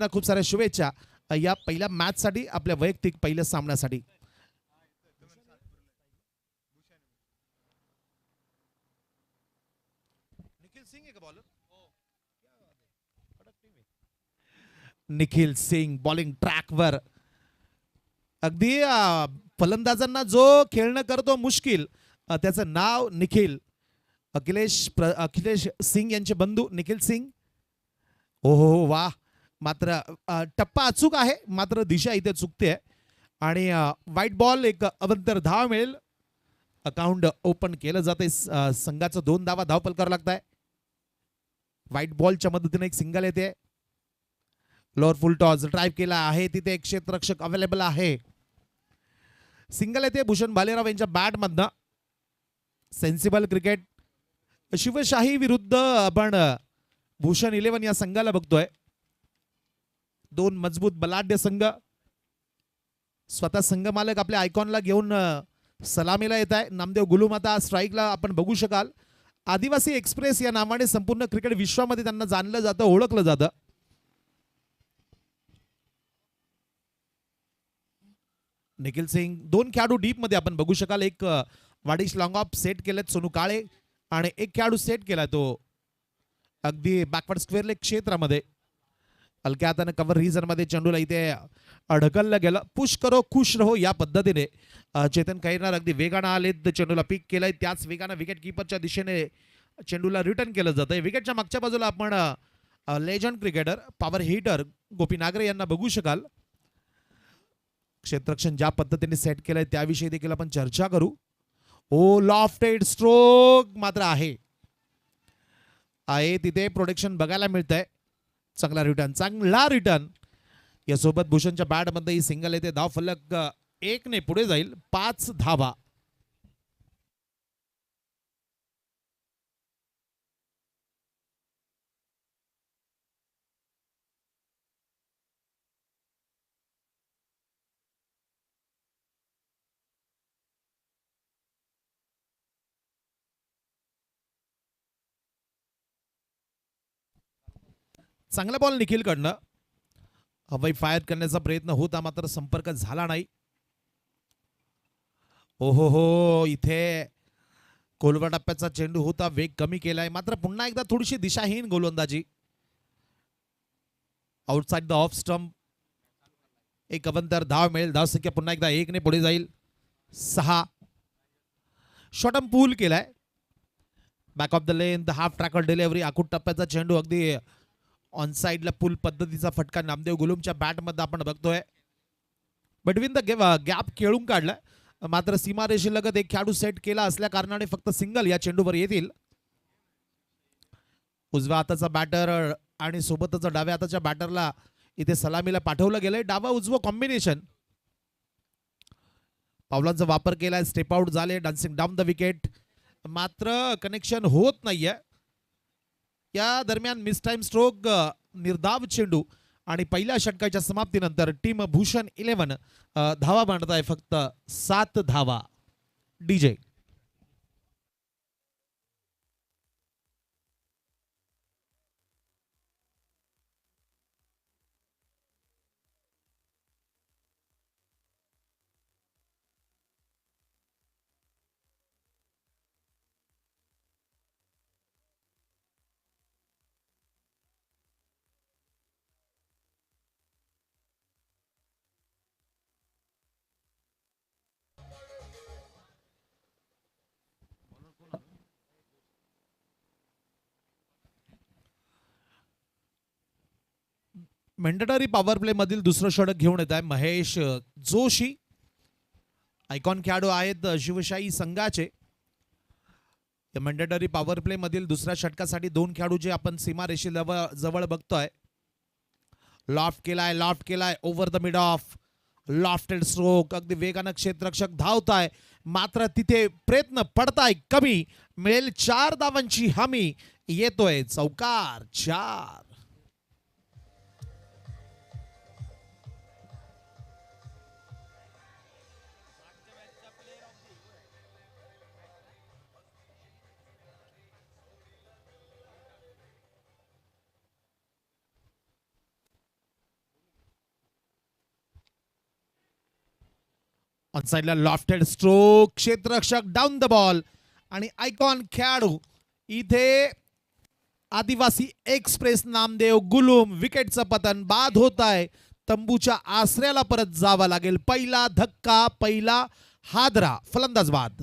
खूप साऱ्या शुभेच्छा या पहिल्या मॅच साठी, आपल्या वैयक्तिक पहिल्या सामन्यासाठी. निखिल सिंग बॉलिंग ट्रॅकवर. अगदी फलंदाजांना जो खेळणं करतो मुश्किल, त्याचं नाव निखिल. अखिलेश सिंग यांचे बंधू निखिल सिंग. हो हो हो, वा. मात्र टप्पा अचूक आहे, मात्र दिशा इथे चुकते आणि व्हाईट बॉल. एक अवंतर धाव मिळेल. अकाउंट ओपन केलं जाते. संघाचं 2 धावा धावपल करावं लागत आहे. व्हाईट बॉलच्या मदतीने एक सिंगल येते. लोअर फुल टॉस ड्राईव्ह केला आहे, तिथे एक क्षेत्ररक्षक अवेलेबल आहे. सिंगल येते भूषण भालेराव यांच्या बॅट मधनं. Sensible cricket. शिवशाही विरुद्ध आपण भूषण 11 या संघाला बघतोय. 2 मजबूत बलाढ्य संघ. स्वतः संघ मालक आपल्या आयकॉनला घेऊन सलामीला येत आहे. नामदेव गुलूम आता स्ट्राईकला आपण बघू शकाल. आदिवासी एक्सप्रेस या नावाने संपूर्ण क्रिकेट विश्वामध्ये त्यांना जाणलं जातं, ओळखलं जातं. निखिल सिंग. 2 खेळाडू डीप मध्ये आपण बघू शकाल. एक वाडिश लॉंग ऑफ सेट केलेत सोनू काळे आणि एक खेळाडू सेट केला तो अगदी बॅकवर्ड स्क्वेअर लेग क्षेत्रामध्ये. हलक्या हाताने कव्हर रिजन मध्ये चेंडूला इथे ढकललं गेलं. पुश करो खुश रहो या पद्धतीने चेतन कैरनार अगदी वेगानं आलेत. चेंडूला पिक केलंय, त्याच वेगानं विकेट किपरच्या दिशेने चेंडूला रिटर्न केलं जातंय. विकेटच्या मागच्या बाजूला आपण लेजंड क्रिकेटर पॉवर हिटर गोपी नागरे यांना बघू शकाल. क्षेत्ररक्षण ज्या पद्धतीने सेट केलंय त्याविषयी देखील आपण चर्चा करू. ओ लॉफ्टेड स्ट्रोक मात्र आहे तिथे प्रोटेक्शन बघायला मिळतंय. चांगला रिटर्न. यासोबत भूषणच्या बॅट मध्ये ही सिंगल येते. धाव फलक 1 ने पुढे जाईल. 5 धावा. चांगला बॉल निखिल कडनं. हवाई फायर करण्याचा प्रयत्न होता, मात्र संपर्क झाला नाही. ओहो हो, इथे कोलवा टप्प्याचा चेंडू होता, वेग कमी केलाय, मात्र पुन्हा एकदा थोडीशी दिशाहीन गोलंदाजी. Outside the off stump. एक अवंतर धाव मिळेल. धाव संख्या पुन्हा एकदा 1 ने पुढे जाईल. 6. शॉर्टम पूल केलाय. Back of the length half tracker delivery. आखूट टप्प्याचा चेंडू अगदी ऑन साइडला पुल पद्धतीचा फटका नामदेव गुलूमच्या बॅट मध्ये आपण बघतोय. बिटवीन द गॅप खेळून काढला, मात्र सीमारेषेलगत एक खेळाडू सेट केला असल्या कारणाने फक्त सिंगल या चेंडूवर येतील. उजव्या हाताचा बॅटर आणि सोबतच डाव्या हाताच्या बॅटरला इथे सलामीला पाठवलं गेलंय. डावा उजवं कॉम्बिनेशन. पावलांचा वापर केलाय. स्टेप आउट झाले. डान्सिंग डाऊन द विकेट, मात्र कनेक्शन होत नाहीये. या दरम्यान मिस टाइम स्ट्रोक, निर्धाव चेंडू आणि पहिल्या षटकाच्या समाप्तीनंतर टीम भूषण 11 धावा बांधत आहे. फक्त 7 धावा. डीजे. मॅन्डेटरी पॉवर प्ले मधील दुसरं षटक घेऊन येत आहे महेश जोशी. आयकॉन खेळाडू आहेत शिवशाही संघाचे. मॅन्डेटरी पॉवर प्ले मधील दुसऱ्या षटकासाठी 2 खेळाडू जे आपण सीमारेषे जवळ बघतोय. लॉफ्ट केलाय over the mid of. Lofted stroke. अगदी वेगानं क्षेत्ररक्षक धावताय, मात्र तिथे प्रयत्न पडताय कमी. मिळेल 4 धावांची हमी. येतोय चौकार. 4. ऑन साइडला लॉफ्टेड स्ट्रोक, क्षेत्ररक्षक डाऊन द बॉल आणि आयकॉन खेळाडू इथे आदिवासी एक्सप्रेस नामदेव गुलूम. विकेटचं पतन बाद होत आहे. तंबूच्या आसऱ्याला परत जावं लागेल. पहिला धक्का, पहिला हादरा, फलंदाज बाद.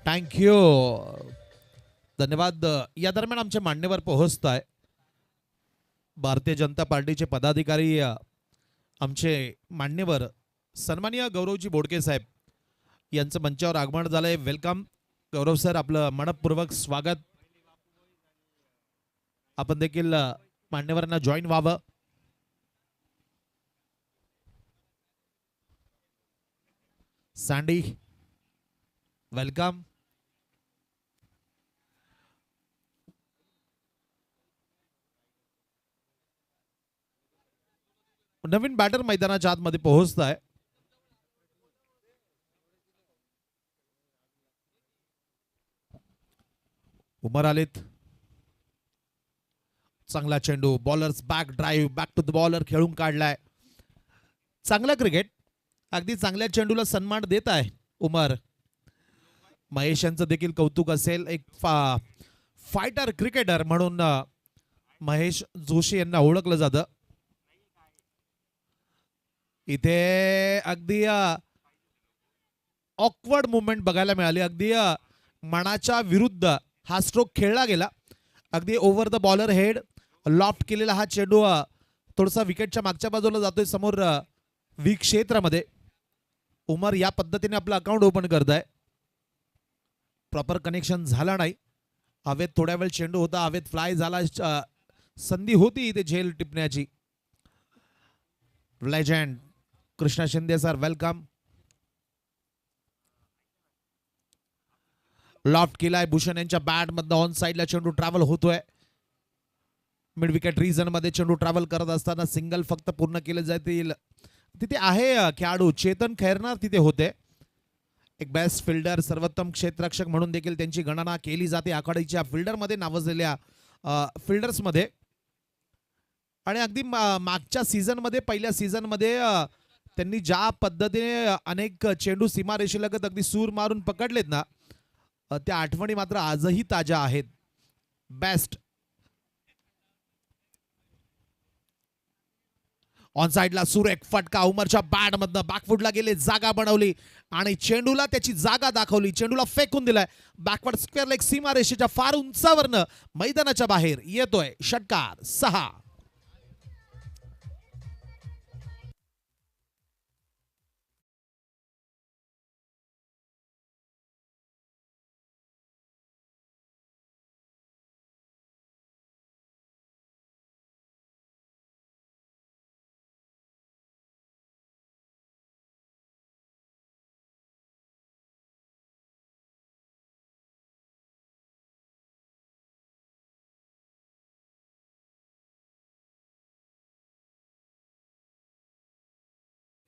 थँक्यू, धन्यवाद. या दरम्यान आमचे मान्यवर पोहोचत आहे. भारतीय जनता पार्टीचे पदाधिकारी आमचे मान्यवर सन्माननीय गौरवजी बोडके साहेब यांचं मंचावर आगमन झालंय. वेलकम गौरव सर, आपलं मनपूर्वक स्वागत. आपण देखील मान्यवरांना जॉईन व्हावं. Sandy welcome. नवीन बॅटर मैदानाच्या आतमध्ये पोहोचत आहे. उमर आलेत. चांगला चेंडू, bowlers back drive, back to the bowler खेळून काढलाय. चांगला क्रिकेट, अगदी चांगल्या चेंडूला सन्मान देत आहे उमर. महेश यांचं देखील कौतुक असेल. एक फायटर क्रिकेटर म्हणून महेश जोशी यांना ओळखलं जातं. इथे अगदी ऑकवर्ड मुवमेंट बघायला मिळाली. अगदी मनाच्या विरुद्ध हा स्ट्रोक खेळला गेला. अगदी over the bowler head loft केलेला हा चेंडू थोडासा विकेटच्या मागच्या बाजूला जातोय, समोर वीक क्षेत्रामध्ये. उमर या पद्धतीने आपलं अकाउंट ओपन करत आहे. प्रॉपर कनेक्शन झाला नाही. हवेत थोड्या वेळ चेंडू होता, हवेत फ्लाय झाला. संधी होती इथे झेल टिपण्याची. Legend Krishna Shinde sir welcome. Loft केलाय भूषण यांच्या बॅट मधनं. ऑन साइडला चेंडू ट्रॅव्हल होतोय. मिड विकेट रिजन मध्ये चेंडू ट्रॅव्हल करत असताना सिंगल फक्त पूर्ण केले जातील. तिथे आहे खेळाडू चेतन खैरनार तिथे होते. एक बेस्ट फिल्डर, सर्वोत्तम क्षेत्ररक्षक म्हणून देखील त्यांची गणना केली जाते आखाडीच्या फिल्डरमध्ये नावाजलेल्या फिल्डर्समध्ये. आणि अगदी मागच्या सीझनमध्ये, पहिल्या सीझनमध्ये त्यांनी ज्या पद्धतीने अनेक चेंडू सीमारेषेलगत अगदी सूर मारून पकडलेत ना, त्या आठवणी मात्र आजही ताज्या आहेत. बेस्ट. ऑन साइडला सुरेख फटका, उमरच्या बॅट मधनं बॅकफुटला गेले, जागा बनवली आणि चेंडूला त्याची जागा दाखवली. चेंडूला फेकून दिलाय बॅकवर्ड स्क्वेअर लेग सीमारेषेच्या फार उंचावरनं मैदानाच्या बाहेर येतोय. षटकार 6.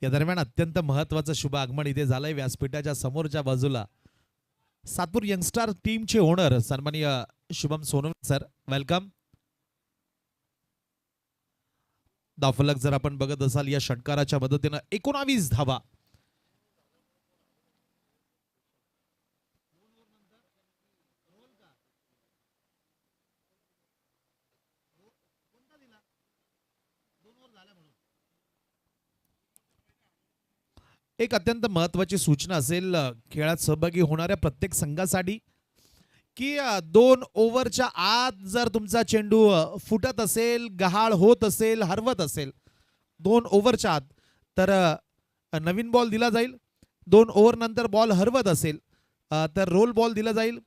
या दरम्यान अत्यंत महत्वाचं शुभ आगमन इथे झालंय व्यासपीठाच्या समोरच्या बाजूला. सातपूर यंगस्टार टीमचे ओनर सन्माननीय शुभम सोनवणे सर वेलकम. धावफलक जर आपण बघत असाल या षटकाराच्या मदतीनं 19 धावा. एक अत्यंत महत्वाची सूचना असेल खेळात सहभागी होणाऱ्या प्रत्येक संघासाठी की 2 ओव्हरच्या आत जर तुमचा चेंडू फुटत असेल, गहाळ होत असेल, हरवत असेल 2 ओव्हरच्या आत, तर नवीन बॉल दिला जाईल. 2 ओव्हर नंतर बॉल हरवत असेल तर रोल बॉल दिला जाईल.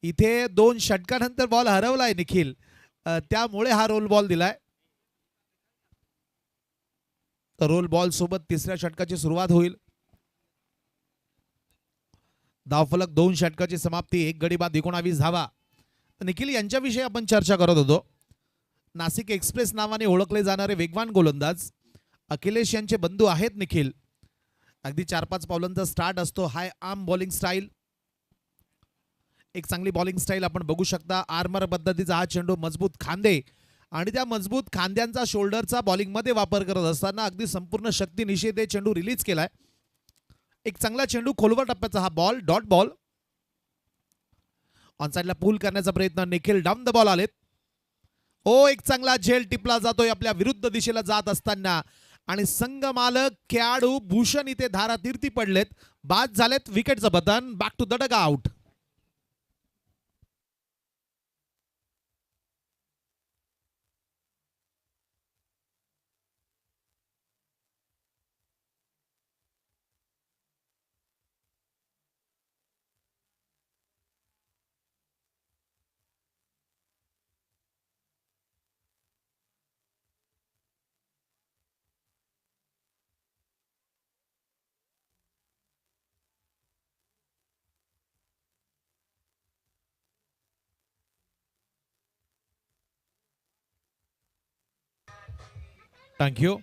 इथे 2 षटकानंतर बॉल हरवलाय निखिल, त्यामुळे हा रोल बॉल दिलाय. तर रोल बॉल सोबत तिसऱ्या षटकाची सुरुवात होईल. धावफलक 2 षटकाची समाप्ती, 1 गडी बाद 19 धावा. निखिल यांच्याविषयी आपण चर्चा करत होतो. नाशिक एक्सप्रेस नावाने ओळखले जाणारे वेगवान गोलंदाज अखिलेश यांचे बंधू आहेत निखिल. अगदी 4-5 पावलांचा स्टार्ट असतो. हाय आर्म बॉलिंग स्टाईल, एक चांगली बॉलिंग स्टाईल आपण बघू शकता. आर्मर पद्धतीचा हा चेंडू, मजबूत खांदे आणि त्या मजबूत खांद्यांचा शोल्डरचा बॉलिंगमध्ये वापर करत असताना अगदी संपूर्ण शक्तीनिशी ते चेंडू रिलीज केलाय. एक चांगला चेंडू, खोलवर टप्प्याचा हा बॉल, डॉट बॉल. ऑन साइडला पूल करण्याचा प्रयत्न, निखिल डाऊन द बॉल आलेत. एक चांगला झेल टिपला जातोय आपल्या विरुद्ध दिशेला जात असताना आणि संघ मालक खेळाडू भूषण इथे धारातीर्थी पडलेत, बाद झालेत. विकेटचं button, back to the dugout. Thank you.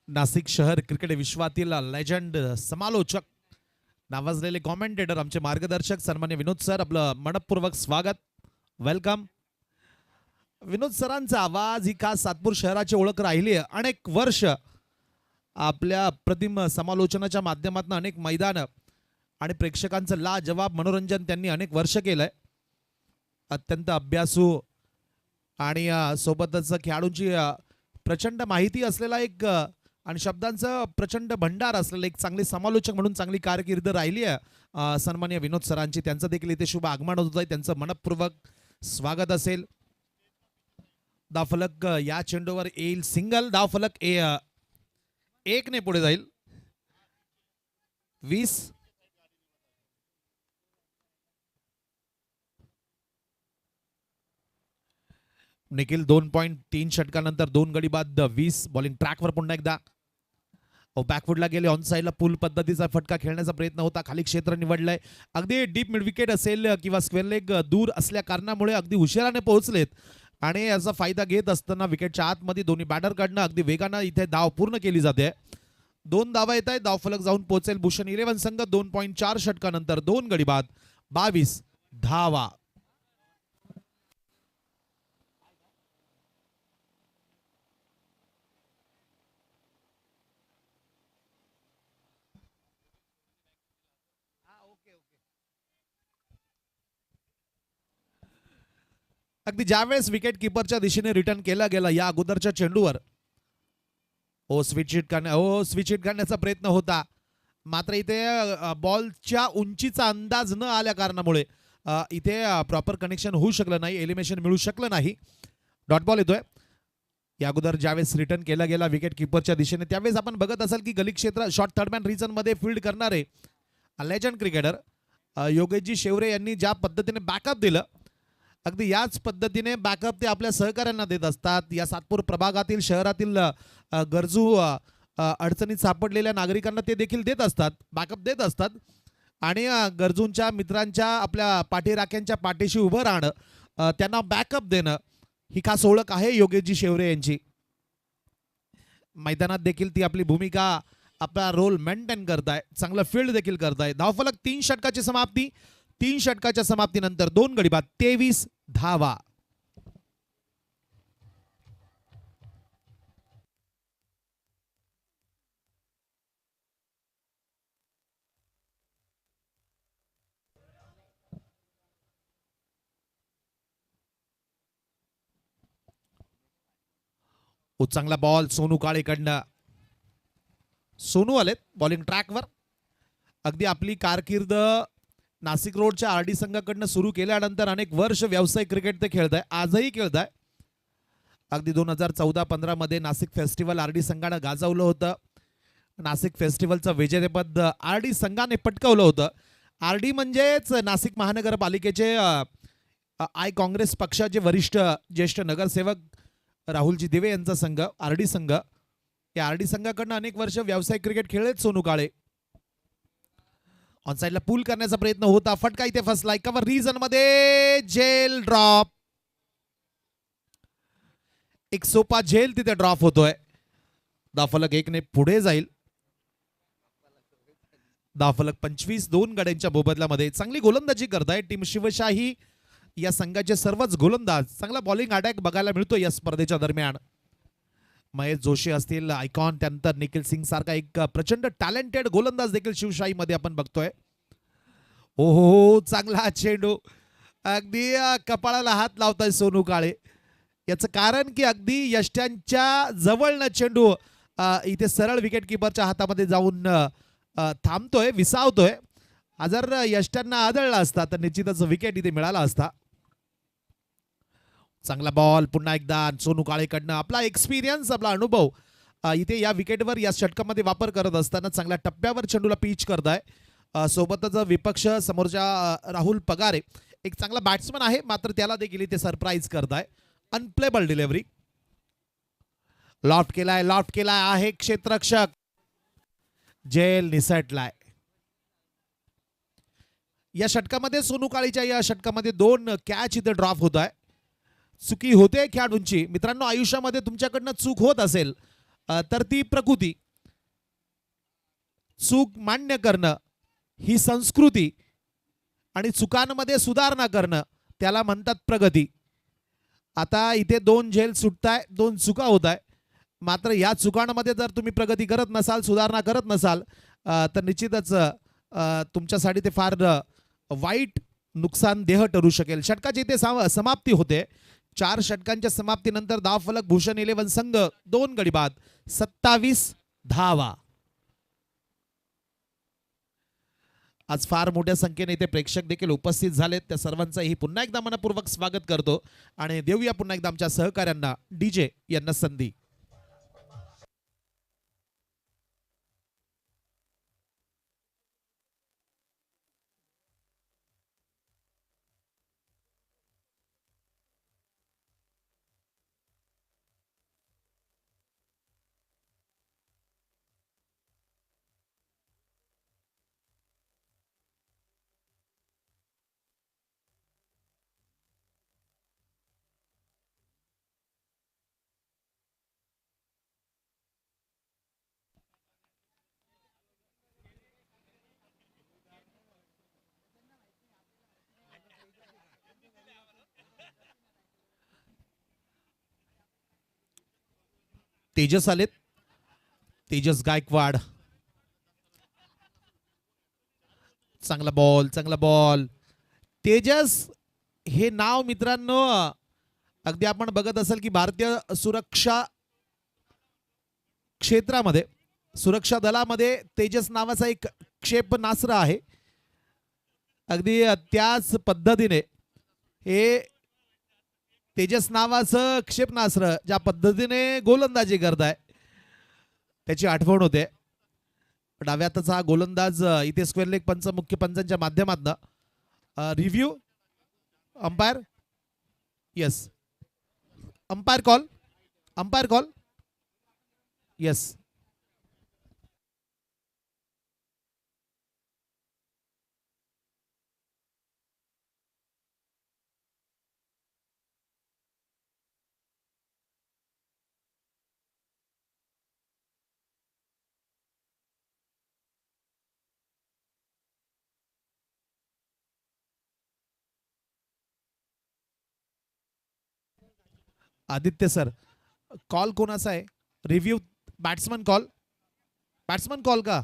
Nashik शहर क्रिकेट विश्वातील लेजंड, समालोचक, नावाजलेले कॉमेंटेटर, आमचे मार्गदर्शक सन्मान्य विनोद सर, आपलं मनपूर्वक स्वागत, वेलकम. विनोद सरांचा आवाज ही खास सातपूर शहराची ओळख राहिली आहे. अनेक वर्ष आपल्या प्रतिम समालोचनाच्या माध्यमातून अनेक मैदान आणि प्रेक्षकांचं लाजवाब मनोरंजन त्यांनी अनेक वर्ष केलंय. अत्यंत अभ्यासू आणि सोबतच खेळाडूंची प्रचंड माहिती असलेला एक आणि शब्दांचं प्रचंड भंडार असलेलं एक चांगले समालोचक म्हणून चांगली कारकीर्द राहिली आहे सन्मान्य विनोद सरांची. त्यांचं देखील इथे शुभ आगमन होत आहे, त्यांचं मनपूर्वक स्वागत असेल. धावफलक या चेंडूवर येईल सिंगल. धावफलक 1 ने पुढे जाईल. 20. निखिल 2.3 षटकानंतर 2 गडी बाद 20. बॉलिंग ट्रॅकवर पुन्हा एकदा बॅकफुटला गेले. ऑन साइडला पूल पद्धतीचा फटका खेळण्याचा प्रयत्न होता. खाली क्षेत्र निवडलंय. अगदी डीप मिड विकेट असेल किंवा स्क्वेअर लेग दूर असल्या कारणामुळे अगदी उशिराने पोहोचलेत आणि याचा फायदा घेत असताना विकेटच्या आतमध्ये दोन्ही बॅटरकडनं अगदी वेगानं इथे धाव पूर्ण केली जाते. 2 धावा येत आहेत. धावफलक जाऊन पोहोचेल भूषण 11 संघ. 2.4 षटकानंतर 2 गडी बाद 22 धावा. अगदी ज्यावेळेस विकेट किपरच्या दिशेने रिटर्न केला गेला या अगोदरच्या चेंडूवर स्विच हिट करण्याचा प्रयत्न होता, मात्र इथे बॉलच्या उंचीचा अंदाज न आल्या कारणामुळे इथे प्रॉपर कनेक्शन होऊ शकलं नाही, एलिमिनेशन मिळू शकलं नाही. डॉट बॉल येतोय. या अगोदर ज्यावेळेस रिटर्न केला गेला विकेट किपरच्या दिशेने त्यावेळेस आपण बघत असाल की गली क्षेत्र शॉर्ट थर्डमॅन रिजन मध्ये फील्ड करणारे लेजंड क्रिकेटर योगेशजी शेवरे यांनी ज्या पद्धतीने बॅकअप दिलं, अगदी याच पद्धतीने बॅकअप ते आपल्या सहकाऱ्यांना देत असतात. या सातपूर प्रभागातील शहरातील गरजू अडचणीत सापडलेल्या नागरिकांना ते देखील देत असतात, बॅकअप देत असतात आणि गरजूंच्या मित्रांच्या आपल्या पाठीराख्यांच्या पाठीशी उभं राहणं, त्यांना बॅकअप देणं ही खास ओळख आहे योगेशजी शेवरे यांची. मैदानात देखील ती आपली भूमिका, आपला रोल मेंटेन करताय, चांगलं फील्ड देखील करताय. धावफलक 3 षटकाची समाप्ती. 3 षटकाच्या समाप्तीनंतर 2 गडी बाद 23 धावा. चांगला बॉल सोनू काळेकडनं. सोनू आलेत बॉलिंग ट्रॅकवर. अगदी आपली कारकीर्द नाशिक रोडच्या आरडी संघाकडनं सुरू केल्यानंतर अनेक वर्ष व्यावसायिक क्रिकेट ते खेळत आहे, आजही खेळत आहे. अगदी 2014-15 मध्ये नाशिक फेस्टिवल आर डी संघानं गाजवलं होतं. नाशिक फेस्टिवलचं विजेतेपद आर डी संघाने पटकावलं होतं. आर डी म्हणजेच नाशिक महानगरपालिकेचे आय काँग्रेस पक्षाचे वरिष्ठ ज्येष्ठ नगरसेवक राहुलजी दिवे यांचा संघ आर डी संघ. या आर डी संघाकडनं अनेक वर्ष व्यावसायिक क्रिकेट खेळलेत सोनू काळे. ऑनसाइडला पूल करण्याचा प्रयत्न होता, फटका इथे फसलाय. कव्हर रिजन मध्ये जेल ड्रॉप. एक सोपा झेल तिथे ड्रॉप होतोय. धाफलक 1 ने पुढे जाईल. धाफलक 25 2 गड्यांच्या मोबदल्यामध्ये. चांगली गोलंदाजी करताय टीम शिवशाही. या संघाचे सर्वच गोलंदाज. चांगला बॉलिंग अटॅक बघायला मिळतो या स्पर्धेच्या दरम्यान. महेश जोशी असतील आयकॉन, त्यानंतर निखिल सिंग सारखा एक प्रचंड टॅलेंटेड गोलंदाज देखील शिवशाहीमध्ये आपण बघतोय. ओहो, चांगला चेंडू. अगदी कपाळाला हात लावताय सोनू काळे. याचं कारण की अगदी यष्ट्यांच्या जवळनं चेंडू इथे सरळ विकेट किपरच्या हातामध्ये जाऊन थांबतोय, विसावतोय. जर यष्ट्यांना आदळला असता तर निश्चितच विकेट इथे मिळाला असता. चांगला बॉल पुन्हा एकदा सोनू काळेकडनं. आपला एक्सपिरियन्स, आपला अनुभव इथे या विकेटवर या षटकामध्ये वापर करत असताना चांगल्या टप्प्यावर चेंडूला पिच करताय. सोबतच विपक्ष समोरच्या राहुल पगारे एक चांगला बॅट्समन आहे, मात्र त्याला देखील इथे सरप्राईज करताय. Unplayable delivery. लॉफ्ट केलाय आहे क्षेत्ररक्षक. जेल निसटलाय. या षटकामध्ये सोनू काळेच्या या षटकामध्ये 2 कॅच इथे ड्रॉप होत आहे. चुकी होते खेळाडूंची. मित्रांनो, आयुष्यामध्ये तुमच्याकडनं चूक होत असेल तर ती प्रकृती. चूक मान्य करणं ही संस्कृती आणि चुकांमध्ये सुधारणा करणं त्याला म्हणतात प्रगती. आता इथे 2 झेल सुटताय, 2 चुका होत आहे. मात्र या चुकांमध्ये जर तुम्ही प्रगती करत नसाल, सुधारणा करत नसाल तर निश्चितच तुमच्यासाठी ते फार वाईट नुकसानदेह ठरू शकेल. षटकाची इथे समाप्ती होते. 4 षटकांच्या समाप्तीनंतर धावफलक भूषण 11 संघ 2 गडी बाद 27 धावा. आज फार मोठ्या संख्येने इथे प्रेक्षक देखील उपस्थित झालेत. त्या सर्वांचंही पुन्हा एकदा मनपूर्वक स्वागत करतो आणि देऊया पुन्हा एकदा आमच्या सहकाऱ्यांना, डीजे यांना संधी. तेजस आलेत. तेजस गायकवाड. चांगला बॉल. तेजस हे नाव मित्रांनो अगदी आपण बघत असाल की भारतीय सुरक्षा क्षेत्रामध्ये, सुरक्षा दलामध्ये तेजस नावाचा एक क्षेपणास्त्र आहे. अगदी त्याच पद्धतीने हे तेजस नावाचं क्षेपणास्त्र ज्या पद्धतीने गोलंदाजी करताय त्याची आठवण होते. डाव्यातचा हा गोलंदाज इथे स्क्वेअर लेग पंच, मुख्य पंचांच्या माध्यमातून review. Umpire yes, umpire call yes. Aditya sir, call कोणाचा आहे? रिव्ह्यू बॅट्समन कॉल का?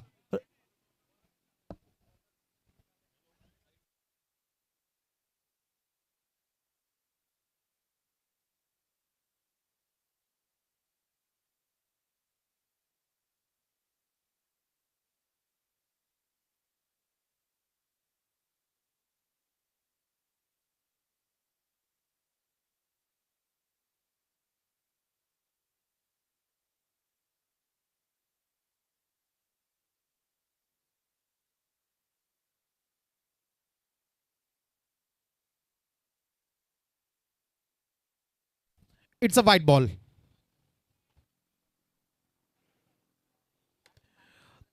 It's a white ball.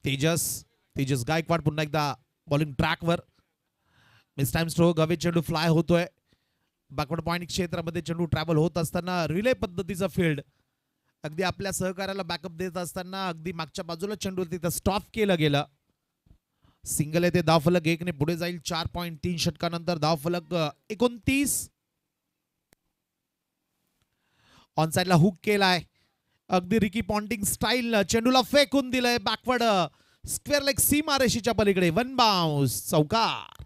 Tejas Tejas Gaikwad पुन्हा एकदा बॉलिंग ट्रॅकवर. Miss time stroke. हवे चेंडू फ्लाय होतोय. बॅकवर्ड पॉइंट क्षेत्रामध्ये चेंडू ट्रॅव्हल होत असताना रिले पद्धतीचा फील्ड. अगदी आपल्या सहकार्याला बॅकअप देत असताना अगदी मागच्या बाजूला चेंडू तिथं स्टॉप केलं गेलं. सिंगल येते. धावफलक 1 ने पुढे जाईल. 4.3 षटकानंतर धावफलक 29. ऑन साइडला हुक केलाय. अगदी रिकी पॉन्टिंग स्टाईल चेंडूला फेकून दिलंय बॅकवर्ड स्क्वेअर लेग सीमारेषेच्या पलीकडे. One bounce. चौकार.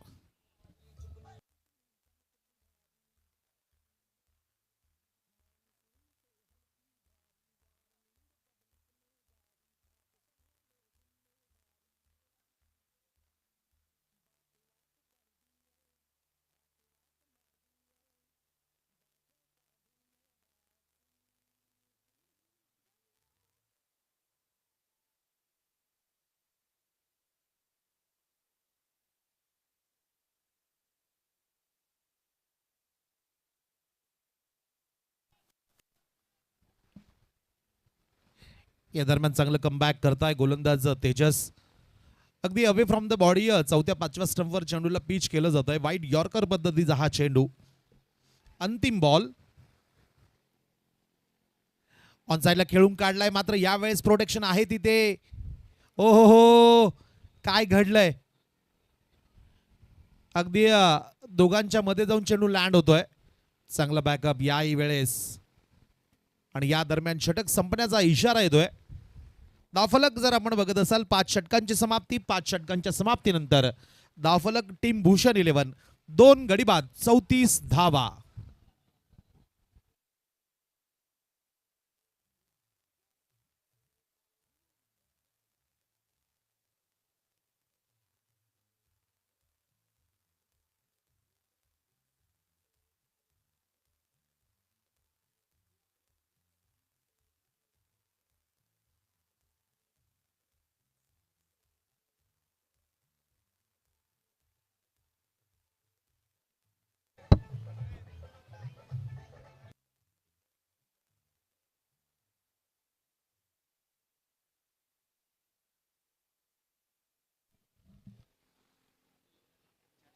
या दरम्यान चांगलं कमबॅक करताय गोलंदाज तेजस. अगदी अवे फ्रॉम द बॉडी चौथ्या पाचव्या स्टंपवर चेंडूला पिच केलं जात आहे. वाईट यॉर्कर पद्धतीचा हा चेंडू. अंतिम बॉल. ऑन साइडला खेळून काढलाय मात्र यावेळेस प्रोटेक्शन आहे तिथे. ओ हो हो काय घडलंय. अगदी दोघांच्या मध्ये जाऊन चेंडू लँड होतोय. चांगला बॅकअप याही वेळेस. आणि या दरम्यान षटक संपण्याचा इशारा येतोय. धावफलक जर आपण बघत असाल 5 षटकांची समाप्ती. 5 षटकांच्या समाप्तीनंतर धावफलक टीम भूषण 11 2 गडी बाद 34 धावा.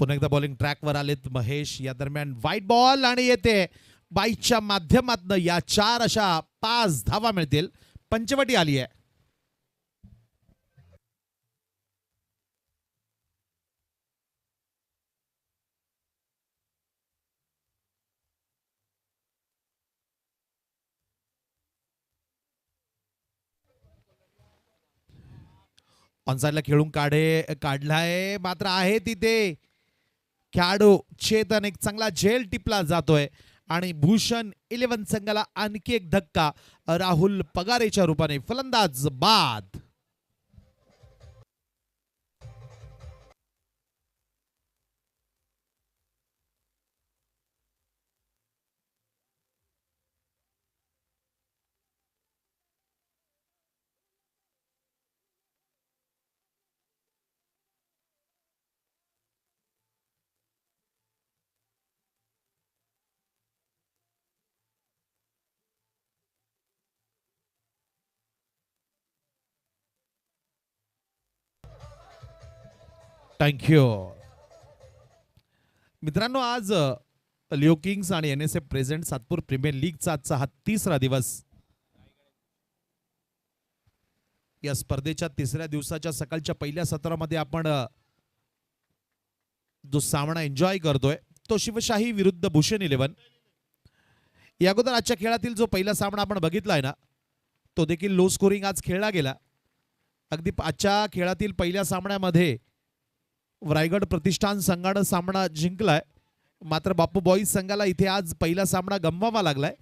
पुन्हा एकदा बॉलिंग ट्रॅकवर आलेत महेश. या दरम्यान व्हाईट बॉल आणि येते बाईच्या माध्यमातून या 4 अशा 5 धावा मिळतील. पंचवटी आली आहे. ऑनसाइडला खेळून काढलाय मात्र आहे तिथे खेळाडू चेतन. एक चांगला झेल टिपला जातोय आणि भूषण 11 संघाला आणखी एक धक्का राहुल पगारेच्या रूपाने. फलंदाज बाद. थँक्यू मित्रांनो. आज लिओ किंग्स आणि NSF प्रेझेंट सातपूर प्रीमियर लीगचा आजचा हा 3रा दिवस. या स्पर्धेच्या 3ऱ्या दिवसाच्या सकाळच्या पहिल्या सत्रामध्ये आपण जो सामना एन्जॉय करतोय तो शिवशाही विरुद्ध भूषण 11. या अगोदर आजच्या खेळातील जो पहिला सामना आपण बघितलाय ना तो देखील लो स्कोरिंग आज खेळला गेला. अगदी आजच्या खेळातील पहिल्या सामन्यामध्ये रायगड प्रतिष्ठान संघानं सामना जिंकलाय. मात्र बापू बॉईज संघाला इथे आज पहिला सामना गमवावा लागलाय.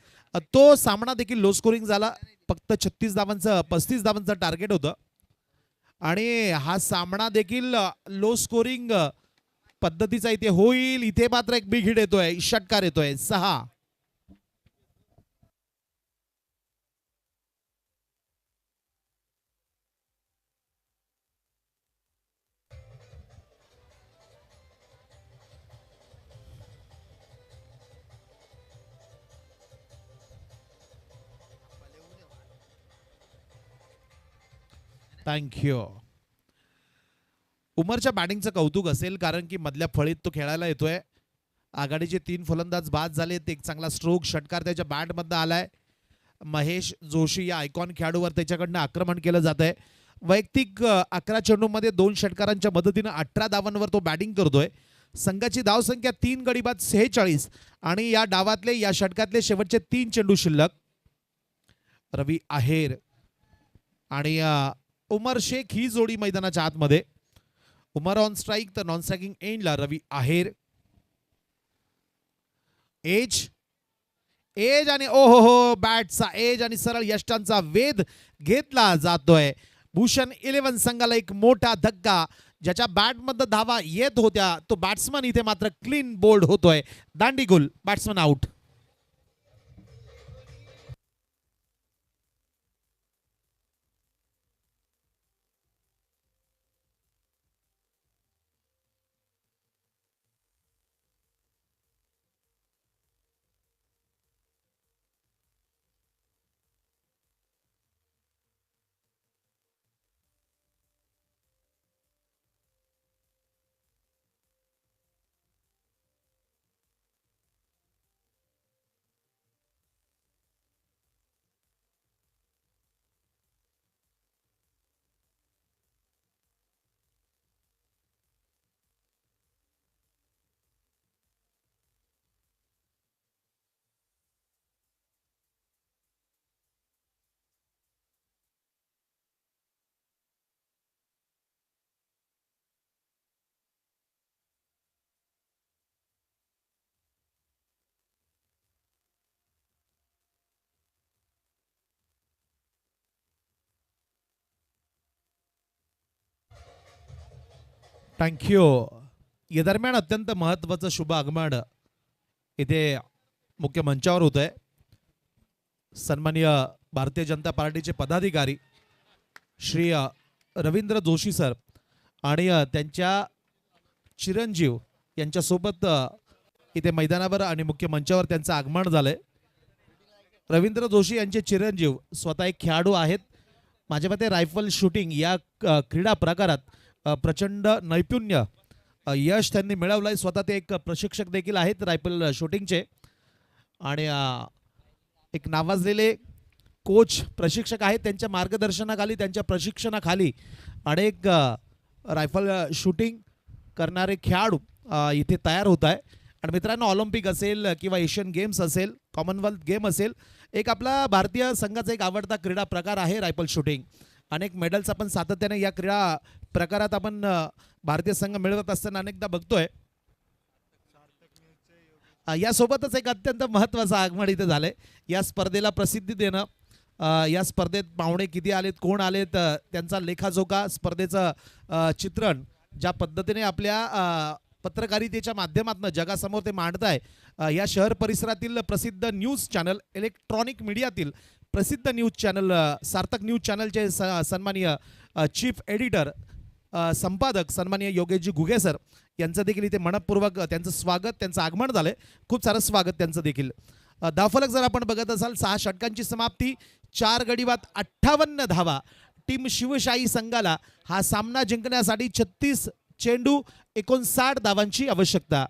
तो सामना देखील लो स्कोरिंग झाला. फक्त 36 धावांचं 35 धावांचं टार्गेट होतं आणि हा सामना देखील लो स्कोरिंग पद्धतीचा इथे होईल. इथे मात्र एक बिग हिट येतोय. षटकार येतोय 6. थँक्यू. उमरच्या बॅटिंगचं कौतुक असेल कारण की मधल्या फळीत तो खेळायला येतोय. आघाडीचे 3 फलंदाज बाद झालेत. एक चांगला स्ट्रोक षटकार त्याच्या बॅटमधनं आलाय. महेश जोशी या आयकॉन खेळाडूवर त्याच्याकडनं आक्रमण केलं जात आहे. वैयक्तिक 11 चेंडूमध्ये 2 षटकारांच्या मदतीनं 18 धावांवर तो बॅटिंग करतोय. संघाची धावसंख्या 3 गडी बाद 46 आणि या डावातले या षटकातले शेवटचे 3 चेंडू शिल्लक. रवी आहेर आणि उमर शेख ही जोडी मैदानाच्या आतमध्ये. उमर ऑन स्ट्राईक तर नॉन स्ट्रायकिंग एंडला रवी आहेर. एज एज आणि ओहो हो बॅटचा एज आणि सरळ यष्टांचा वेध घेतला जातोय. भूषण 11 संघाला एक मोठा धक्का. ज्याच्या बॅटमध्ये धावा येत होत्या तो बॅट्समन इथे मात्र क्लीन बोल्ड होतोय. दांडीगुल, बॅट्समन आउट. थँक्यू. या दरम्यान अत्यंत महत्वाचं शुभ आगमन इथे मुख्य मंचावर होत आहे. सन्माननीय भारतीय जनता पार्टीचे पदाधिकारी श्री रवींद्र जोशी सर आणि त्यांच्या चिरंजीव यांच्यासोबत इथे मैदानावर आणि मुख्य मंचावर त्यांचं आगमन झालंय. रवींद्र जोशी यांचे चिरंजीव स्वतः एक खेळाडू आहेत. माझ्या मते रायफल शूटिंग या क्रीडा प्रकारात प्रचंड नैपुण्य यश त्यांनी मिळवलंय. स्वतः ते एक प्रशिक्षक देखील आहेत रायफल शूटिंगचे आणि एक नावाजलेले कोच प्रशिक्षक आहेत. त्यांच्या मार्गदर्शनाखाली त्यांच्या प्रशिक्षणाखाली अनेक रायफल शूटिंग करणारे खेळाडू इथे तयार होत आहे. आणि मित्रांनो, ऑलिम्पिक असेल किंवा एशियन गेम्स असेल, कॉमनवेल्थ गेम असेल, एक आपला भारतीय संघाचा एक आवडता क्रीडा प्रकार आहे रायफल शूटिंग. अनेक मेडल्स आपण सातत्याने या क्रीडा प्रकारात आपण भारतीय संघ मिळवत असताना अनेकदा बघतोय. यासोबतच एक अत्यंत महत्त्वाचं आगमन इथे झालंय. या स्पर्धेला प्रसिद्धी देणं, या स्पर्धेत पाहुणे किती आलेत, कोण आलेत, त्यांचा लेखाजोखा, स्पर्धेचं चित्रण ज्या पद्धतीने आपल्या पत्रकारितेच्या माध्यमातून जगासमोर ते मांडताय. या शहर परिसरातील प्रसिद्ध न्यूज चॅनल, इलेक्ट्रॉनिक मीडियातील प्रसिद्ध न्यूज चॅनल सार्थक न्यूज चॅनलचे सन्माननीय चीफ एडिटर संपादक सन्माननीय योगेशजी घुगे सर यांचं देखील इथे मनपूर्वक त्यांचं स्वागत, त्यांचं आगमन झालंय. खूप सारं स्वागत त्यांचं देखील. धावफलक जर आपण बघत असाल, 6 षटकांची समाप्ती, 4 गडी बाद 58 धावा. टीम शिवशाही संघाला हा सामना जिंकण्यासाठी 36 चेंडू 59 धावांची आवश्यकता.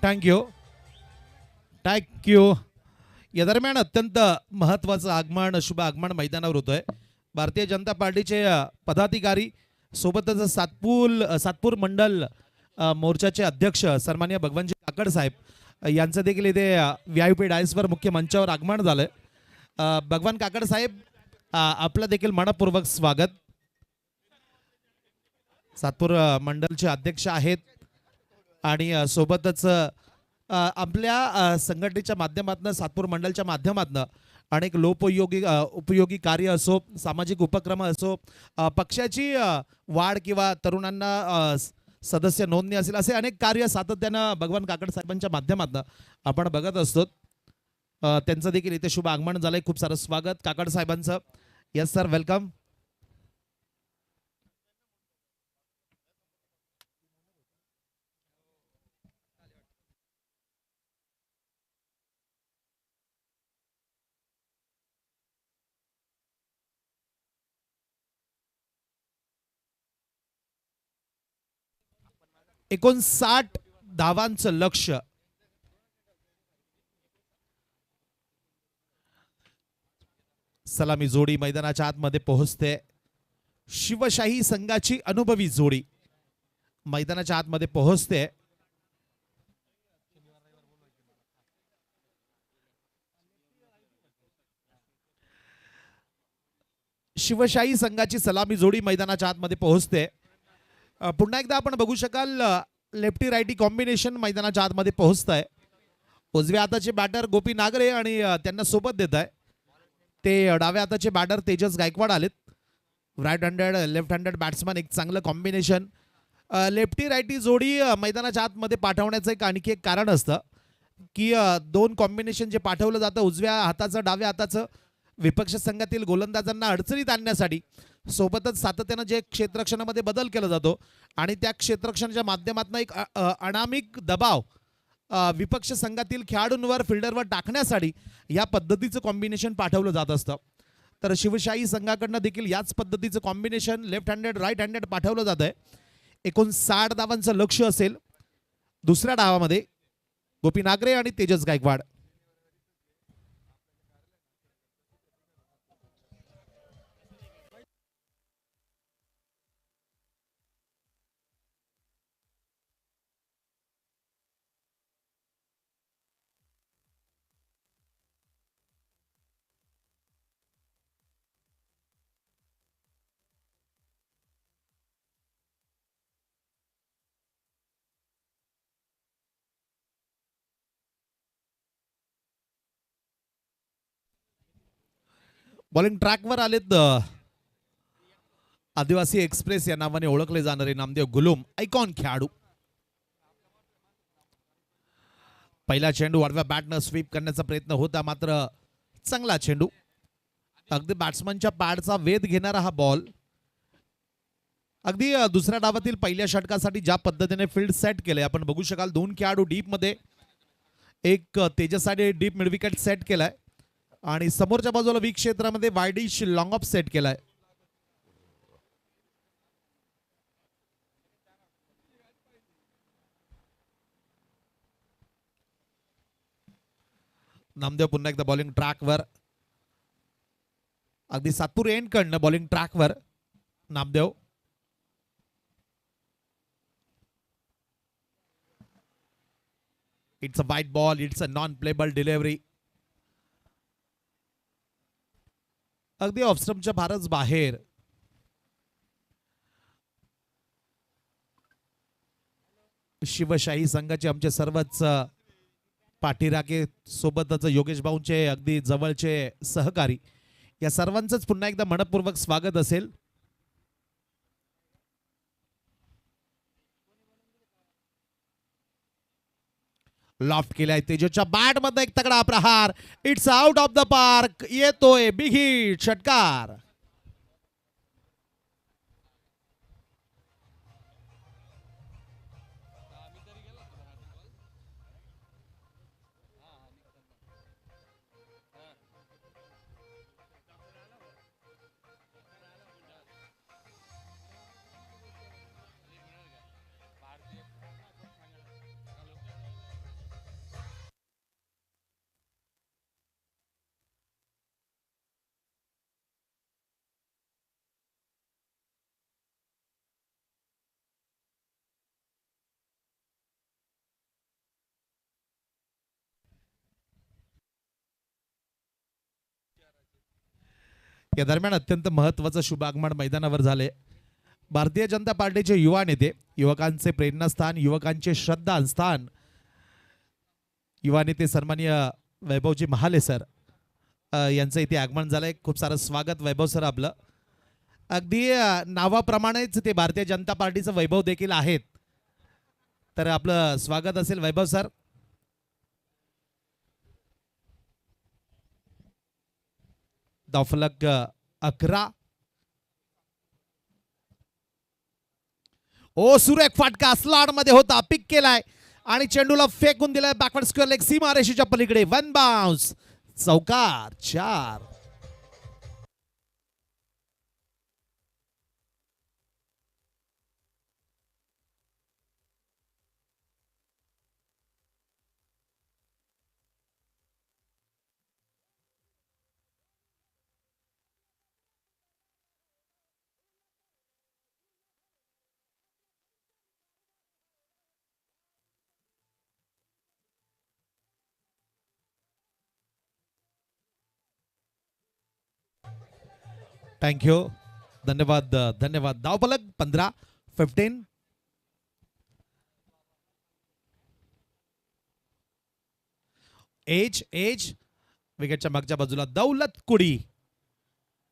थँक्यू. थँक्यू. या दरम्यान अत्यंत महत्वाचं आगमन, शुभ आगमन मैदानावर होतोय. भारतीय जनता पार्टीचे पदाधिकारी सोबतच सातपूर मंडल मोर्चाचे अध्यक्ष सन्माननीय भगवानजी काकड साहेब यांचं देखील इथे VIP डायसवर मुख्य मंचावर आगमन झालंय. भगवान काकड साहेब आपलं देखील मनपूर्वक स्वागत. सातपूर मंडलचे अध्यक्ष आहेत आणि सोबतच आपल्या संघटनेच्या माध्यमातून सातपूर मंडलच्या माध्यमातून अनेक उपयोगी कार्य असो, सामाजिक उपक्रम असो, पक्षाची वाढ किंवा तरुणांना सदस्य नोंदणी असेल, असे अनेक कार्य सातत्यानं भगवान काकड साहेबांच्या माध्यमातून आपण बघत असतो. त्यांचं देखील इथे शुभ आगमन झालंय. खूप सारं स्वागत काकड साहेबांचं. Yes sir, welcome. $59 धावांचं लक्ष. सलामी जोडी मैदानाच्या आतमध्ये पोहोचते. शिवशाही संघाची अनुभवी जोडी मैदानाच्या आतमध्ये पोहोचते. शिवशाही संघाची सलामी जोडी मैदानाच्या आतमध्ये पोहोचते. पुन्हा एकदा आपण बघू शकाल लेफ्टी राईटी कॉम्बिनेशन मैदानाच्या आतमध्ये पोहोचत आहे. उजव्या हाताचे बॅटर गोपी नागरे आणि त्यांना सोबत देत आहे ते डाव्या हाताचे बॅटर तेजस गायकवाड आलेत. Right handed left handed batsman, एक चांगलं कॉम्बिनेशन. लेफ्टी राईटी जोडी मैदानाच्या आतमध्ये पाठवण्याचं आणखी एक कारण असतं की दोन कॉम्बिनेशन जे पाठवलं जातं उजव्या हाताचं डाव्या हाताचं, विपक्ष संघातील गोलंदाजांना अडचणीत आणण्यासाठी, सोबतच सातत्यानं जे क्षेत्ररक्षणामध्ये बदल केला जातो आणि त्या क्षेत्ररक्षणाच्या माध्यमातून एक अनामिक दबाव विपक्ष संघातील खेळाडूंवर, फिल्डरवर टाकण्यासाठी या पद्धतीचं कॉम्बिनेशन पाठवलं जात असतं. तर शिवशाही संघाकडनं देखील याच पद्धतीचं combination left handed right handed पाठवलं जात आहे. 59 धावांचं लक्ष असेल दुसऱ्या डावामध्ये गोपी नागरे आणि तेजस गायकवाड. बॉलिंग ट्रॅकवर आलेत आदिवासी एक्सप्रेस या नावाने ओळखले जाणारे नामदेव गुलूम, आयकॉन खेळाडू. पहिला चेंडू आडव्या बॅटनं स्वीप करण्याचा प्रयत्न होता, मात्र चांगला चेंडू. अगदी बॅट्समनच्या पॅडचा वेध घेणारा हा बॉल. अगदी दुसऱ्या डावातील पहिल्या षटकासाठी ज्या पद्धतीने फील्ड सेट केले आपण बघू शकाल. दोन खेळाडू डीप मध्ये, एक तेजससाठी डीप मिड विकेट सेट केलाय आणि समोरच्या बाजूला वीक क्षेत्रामध्ये वायडिश लॉंग ऑफ सेट केलाय. नामदेव पुन्हा एकदा बॉलिंग ट्रॅकवर. अगदी सातपूर एंड कडनं बॉलिंग ट्रॅकवर नामदेव. इट्स अ वाईट ball, it's a non payable delivery. अगदी ऑफस्टम्पच्या फारच बाहेर. शिवशाही संघाचे आमचे सर्वच पाठीराखे, सोबतच योगेश भाऊंचे अगदी जवळचे सहकारी, या सर्वांचंच पुन्हा एकदा मनपूर्वक स्वागत असेल. लॉफ्ट केलाय तेजसच्या बॅट मध्ये, एक तगडा प्रहार. It's out of the park. येतोय बिग हिट, षटकार. या दरम्यान अत्यंत महत्त्वाचं शुभ आगमन मैदानावर झाले. भारतीय जनता पार्टीचे युवा नेते, युवकांचे प्रेरणास्थान, युवकांचे श्रद्धास्थान, युवा नेते सन्माननीय वैभवजी महाले सर यांचं इथे आगमन झालंय. खूप सारं स्वागत वैभव सर आपलं. अगदी नावाप्रमाणेच ते भारतीय जनता पार्टीचं वैभव देखील आहेत. तर आपलं स्वागत असेल वैभव सर. धावफलक 11. ओ सुरेख फाटका स्लॉट मध्ये होता, पिक केलाय आणि चेंडूला फेकून दिलाय बॅकवर्ड स्क्वेअर लेग सीमारेषेच्या पलीकडे. वन बाउन्स, चौकार 4. थँक्यू, धन्यवाद धन्यवाद. धावफलक 15. एज विकेटच्या मागच्या बाजूला Daulat Kudi.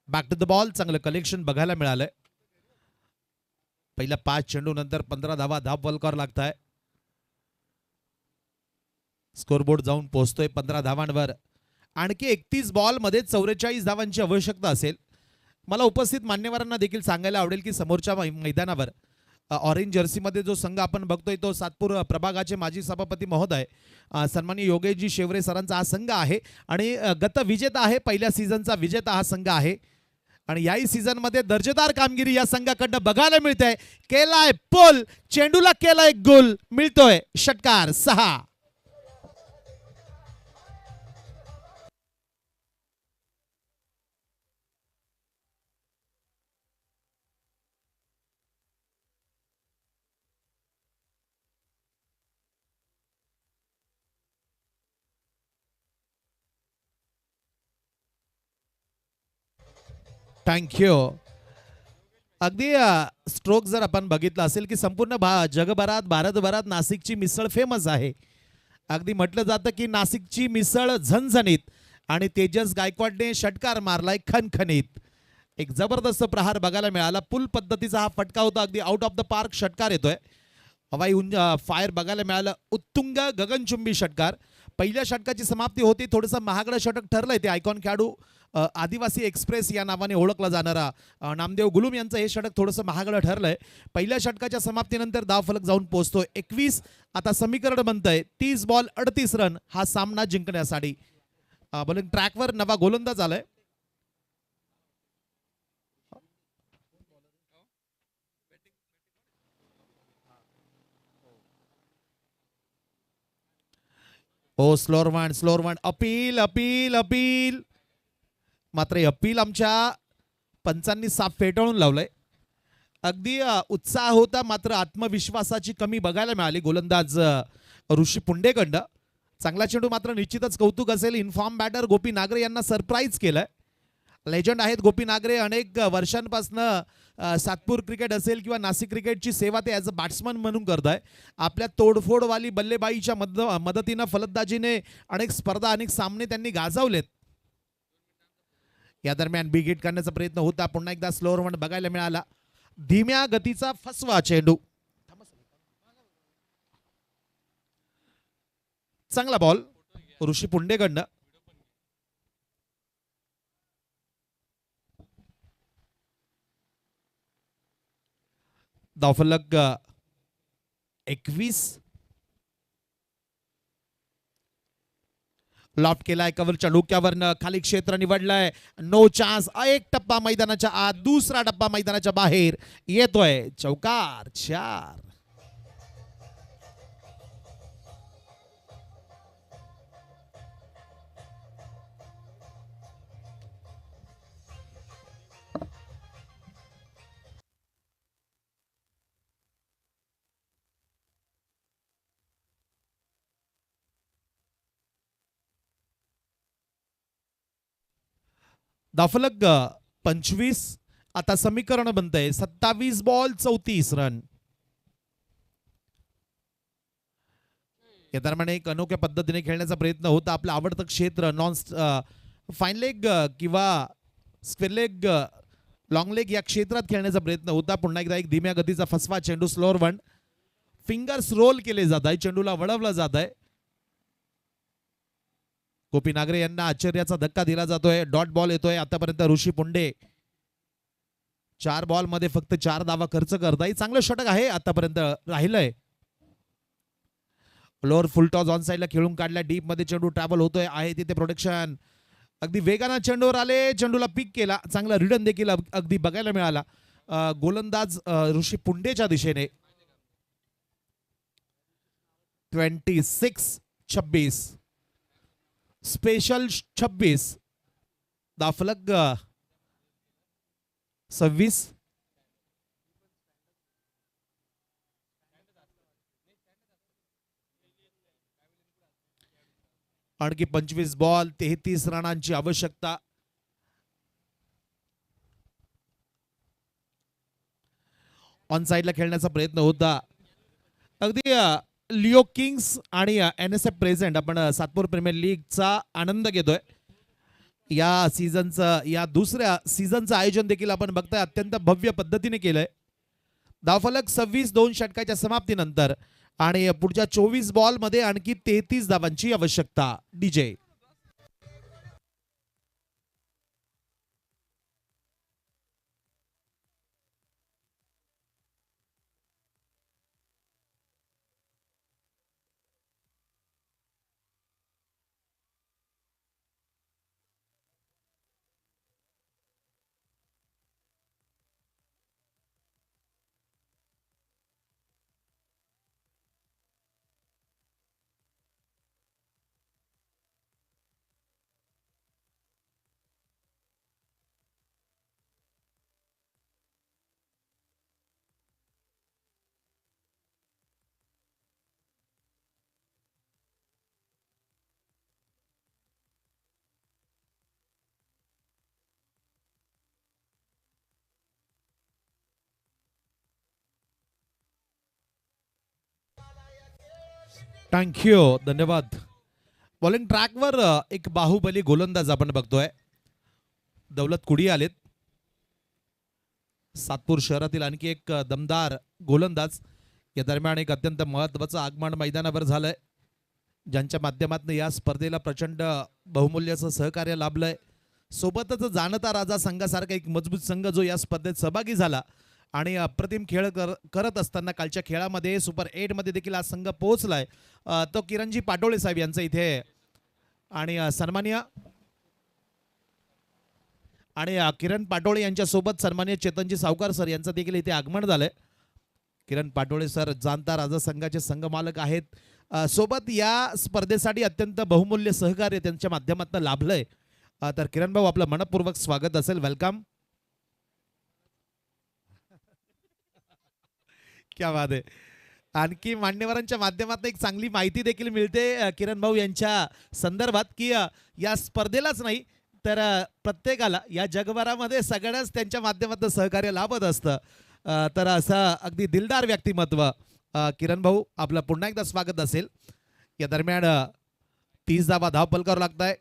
Back to the ball. चांगलं कलेक्शन बघायला मिळालंय. पहिल्या 5 चेंडू नंतर 15 धावा धावफलकावर लागताय. स्कोरबोर्ड जाऊन पोहोचतोय 15 धावांवर. आणखी 31 बॉल मध्ये 44 धावांची आवश्यकता असेल. मला उपस्थित मान्यवरांना देखील सांगायला आवडेल की समोरच्या मैदानावर ऑरेंज जर्सीमध्ये जो संघ आपण बघतोय तो सातपूर प्रभागाचे माजी सभापती महोदय सन्माननीय योगेशजी शेवरे सरांचा हा संघ आहे आणि गत विजेता आहे. पहिल्या सीझनचा विजेता हा संघ आहे आणि याही सीझनमध्ये दर्जेदार कामगिरी या संघाकडनं बघायला मिळते. केलाय पोल, चेंडूला केलाय गोल, मिळतोय षटकार 6. थँक्यू. अगदी स्ट्रोक जर आपण बघितलं असेल की संपूर्ण जगभरात भारतभरात नाशिकची मिसळ फेमस आहे. अगदी म्हटलं जातं की नाशिकची मिसळ झणझणीत आणि तेजस गायकवाडने षटकार मारलाय खणखणीत. एक जबरदस्त प्रहार बघायला मिळाला. पुल पद्धतीचा हा फटका होता. अगदी आउट ऑफ द पार्क षटकार येतोय. हवाई फायर बघायला मिळालं. उत्तुंग गगनचुंबी षटकार. पहिल्या षटकाची समाप्ती होती. थोडंसं महागडं षटक ठरलंय. ते आयकॉन खेळाडू आदिवासी एक्सप्रेस या नावाने ओळखला जाणारा नामदेव गुलूम यांचं हे षटक थोडंसं महागडं ठरलंय. पहिल्या षटकाच्या समाप्तीनंतर धावफलक जाऊन पोहोचतोय 21. आता समीकरण बनतंय 30 बॉल 38 रन हा सामना जिंकण्यासाठी. बॉलिंग ट्रॅकवर नवा गोलंदाज आलाय. Oh slower one appeal appeal appeal. मात्र अपील आमच्या पंचांनी साफ फेटाळून लावलंय. अगदी उत्साह होता मात्र आत्मविश्वासाची कमी बघायला मिळाली गोलंदाज ऋषी पुंडेकडं. चांगला चेंडू मात्र निश्चितच कौतुक असेल. इन्फॉर्म बॅटर गोपी नागरे यांना सरप्राईज केलंय. लेजंड आहेत गोपी नागरे. अनेक वर्षांपासून सातपूर क्रिकेट असेल किंवा नाशिक क्रिकेटची सेवा ते ॲज अ बॅट्समन म्हणून करत आहे. आपल्या तोडफोडवाली बल्लेबाईच्या मदतीनं फलंदाजीने अनेक स्पर्धा अनेक सामने त्यांनी गाजवलेत. या दरम्यान बिग हिट करण्याचा प्रयत्न होता. पुन्हा एकदा स्लोअर वन बघायला मिळाला. धीम्या गतीचा फसवा चेंडू. चांगला बॉल ऋषी पुंडेकडनं. धावफलक 21. लॉफ्ट केलाय कव्हरच्या डोक्यावरनं. खाली क्षेत्र निवडलंय. No chance. एक टप्पा मैदानाच्या आत, दुसरा टप्पा मैदानाच्या बाहेर येतोय. चौकार 4. धावफलक 25. आता समीकरण बनतंय 27 बॉल 34 रन. या दरम्यान एक अनोख्या पद्धतीने खेळण्याचा प्रयत्न होता. आपलं आवडतं क्षेत्र नॉन फाईन लेग किंवा स्क्वेअर लेग लॉंग लेग या क्षेत्रात खेळण्याचा प्रयत्न होता. पुन्हा एकदा एक धीम्या गतीचा फसवा चेंडू स्लोअर वन. फिंगर्स रोल केले जात आहे, चेंडूला वळवलं जात आहे. गोपी नागरे यांना आश्चर्याचा धक्का दिला जातोय. डॉट बॉल येतोय आतापर्यंत ऋषी पुंडे 4 बॉल मध्ये फक्त 4 धावा खर्च करताय. चांगलं षटक आहे आतापर्यंत राहिलंय. लोअर फुल टॉस ऑन साइडला खेळून काढल्या. डीप मध्ये चेंडू ट्रॅव्हल होतोय, आहे तिथे प्रोटेक्शन. अगदी वेगानं चेंडूवर आले, चेंडूला पिक केला. चांगला रिटर्न देखील अगदी बघायला मिळाला गोलंदाज ऋषी पुंडेच्या दिशेने. 26-26 स्पेशल 26 दाफलक 26. आणखी 25 बॉल 33 रनांची आवश्यकता. ऑन साइडला खेळण्याचा प्रयत्न होता. अगदी लिओ किंग्स आणि NSF प्रेझेंट आपण सातपूर प्रीमियर लीगचा आनंद घेतोय. या सीझनचं या दुसऱ्या सीझनचं आयोजन देखील आपण बघताय अत्यंत भव्य पद्धतीने केलंय. धावफलक 26 2 षटकाच्या समाप्तीनंतर आणि पुढच्या 24 बॉल मध्ये आणखी 33 धावांची आवश्यकता. डीजे थँक्यू धन्यवाद. बॉलिंग ट्रॅकवर एक बाहुबली गोलंदाज आपण बघतोय. दौलत कुडी आलेत. सातपूर शहरातील आणखी एक दमदार गोलंदाज. या दरम्यान एक अत्यंत महत्त्वाचं आगमन मैदानावर झालंय, ज्यांच्या माध्यमातून या स्पर्धेला प्रचंड बहुमूल्याचं सहकार्य लाभलंय. सोबतच जाणता राजा संघासारखा एक मजबूत संघ जो या स्पर्धेत सहभागी झाला आणि अप्रतिम खेळ करत असताना कालच्या खेळामध्ये सुपर 8 मध्ये देखील हा संघ पोहोचलाय. तो किरणजी पाटोळे साहेब यांचं इथे आणि सन्माननीय आणि किरण पाटोळे यांच्या सोबत सन्माननीय चेतनजी सावकार सर यांचं देखील इथे आगमन झालंय. किरण पाटोळे सर जाणता राजा संघाचे संघमालक आहेत. सोबत या स्पर्धेसाठी अत्यंत बहुमूल्य सहकार्य त्यांच्या माध्यमातून लाभलंय. तर किरण भाऊ आपलं मनपूर्वक स्वागत असेल. वेलकम. क्या बात आहे. आणखी मान्यवरांच्या माध्यमातून एक चांगली माहिती देखील मिळते किरण भाऊ यांच्या संदर्भात की या स्पर्धेलाच नाही तर प्रत्येकाला या जगभरामध्ये सगळ्याच त्यांच्या माध्यमातून सहकार्य लाभत असतं. तर असं अगदी दिलदार व्यक्तिमत्व किरण भाऊ आपलं पुन्हा एकदा स्वागत असेल. या दरम्यान 30 धावा धावपलकावर लागताय.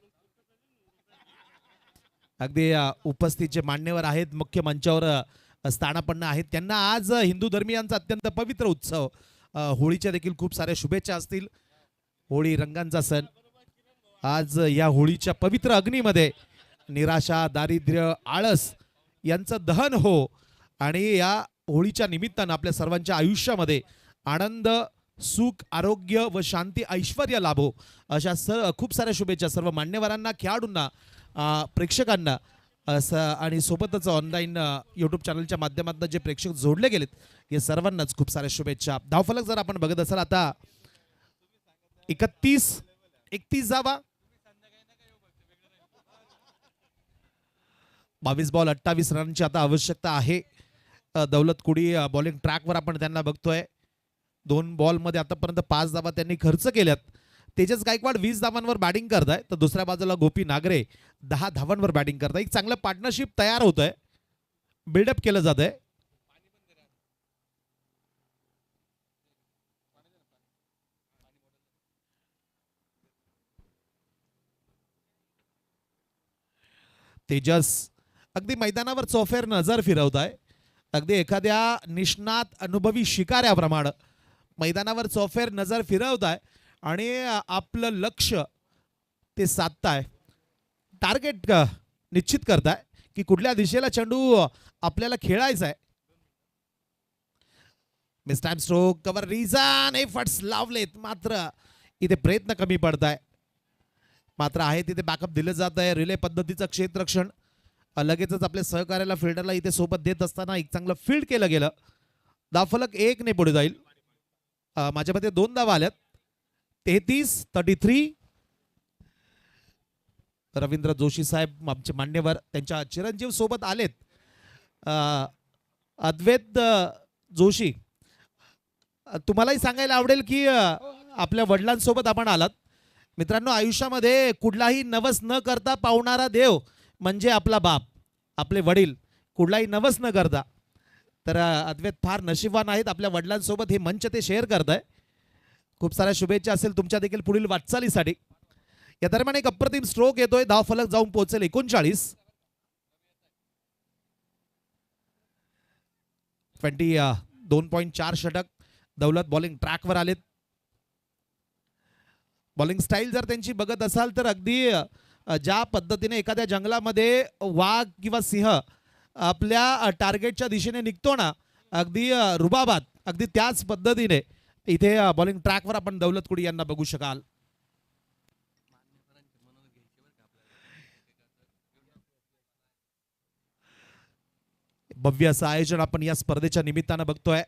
अगदी उपस्थितचे मान्यवर आहेत, मुख्य मंचावर स्थानापन्न आहेत. त्यांना आज हिंदू धर्मियांचा अत्यंत पवित्र उत्सव होळीच्या देखील खूप साऱ्या शुभेच्छा असतील. होळी रंगांचा सण. आज या होळीच्या पवित्र अग्नीमध्ये निराशा, दारिद्र्य, आळस यांचं दहन हो आणि या होळीच्या निमित्तानं आपल्या सर्वांच्या आयुष्यामध्ये आनंद, सुख, आरोग्य व शांती, ऐश्वर्य लाभो अशा खूप साऱ्या शुभेच्छा सर्व मान्यवरांना, खेळाडूंना, प्रेक्षकांना आणि सोबतच ऑनलाईन यूट्यूब चॅनलच्या माध्यमातून जे प्रेक्षक जोडले गेलेत हे सर्वांनाच खूप साऱ्या शुभेच्छा. धावफलक जर आपण बघत असाल आता 31 धावा, 22 बॉल 28 रनची आता आवश्यकता आहे. दौलत कुडी बॉलिंग ट्रॅकवर आपण त्यांना बघतोय. 2 बॉलमध्ये आतापर्यंत 5 धावा त्यांनी खर्च केल्यात. तेजस गायकवाड 20 धावांवर बॅटिंग करताय, तर दुसऱ्या बाजूला गोपी नागरे 10 धावांवर बॅटिंग करताय. एक चांगलं पार्टनरशिप तयार होत आहे, बिल्डअप केलं जात आहे. तेजस अगदी मैदानावर चौफेर नजर फिरवताय, अगदी एखाद्या निष्णात अनुभवी शिकाऱ्याप्रमाणे मैदानावर चौफेर नजर फिरवताय आणि आपलं लक्ष ते साधताय, टार्गेट निश्चित करताय की कुठल्या दिशेला चेंडू आपल्याला खेळायचा आहे. Miss time stroke, cover reason, efforts लावलेत, मात्र इथे प्रयत्न कमी पडताय. मात्र आहे तिथे बॅकअप दिलं जात आहे. रिले पद्धतीचं क्षेत्ररक्षण लगेचच आपल्या सहकार्याला फिल्डरला इथे सोबत देत असताना एक चांगलं फील्ड केलं गेलं. धावफलक 1 ने पुढे जाईल. माझ्या मते 2 धावा आल्यात. 33-33. रवींद्र जोशी साहेब आमचे मान्यवर त्यांच्या चिरंजीव सोबत आलेत. अद्वैत जोशी, तुम्हालाही सांगायला आवडेल की आपल्या वडिलांसोबत आपण आलात. मित्रांनो, आयुष्यामध्ये कुठलाही नवस न करता पावणारा देव म्हणजे आपला बाप, आपले वडील. कुठलाही नवस न करता. तर अद्वैत फार नशीबवान आहेत, आपल्या वडिलांसोबत हे मंच ते शेअर करताय. खूप साऱ्या शुभेच्छा असेल तुमच्या देखील पुढील वाटचालीसाठी. या दरम्यान एक अप्रतिम स्ट्रोक येतोय, धाव फलक जाऊन पोहोचेल 39. 2.4 षटक. दौलत बॉलिंग ट्रॅकवर आलेत. बॉलिंग स्टाईल जर त्यांची बघत असाल तर अगदी ज्या पद्धतीने एखाद्या जंगलामध्ये वाघ किंवा सिंह आपल्या टार्गेटच्या दिशेने निघतो ना, अगदी रुबाबात, अगदी त्याच पद्धतीने इथे बॉलिंग ट्रॅकवर आपण दौलत कुडी यांना बघू शकाल. भव्य असं आयोजन आपण या स्पर्धेच्या निमित्तानं बघतोय.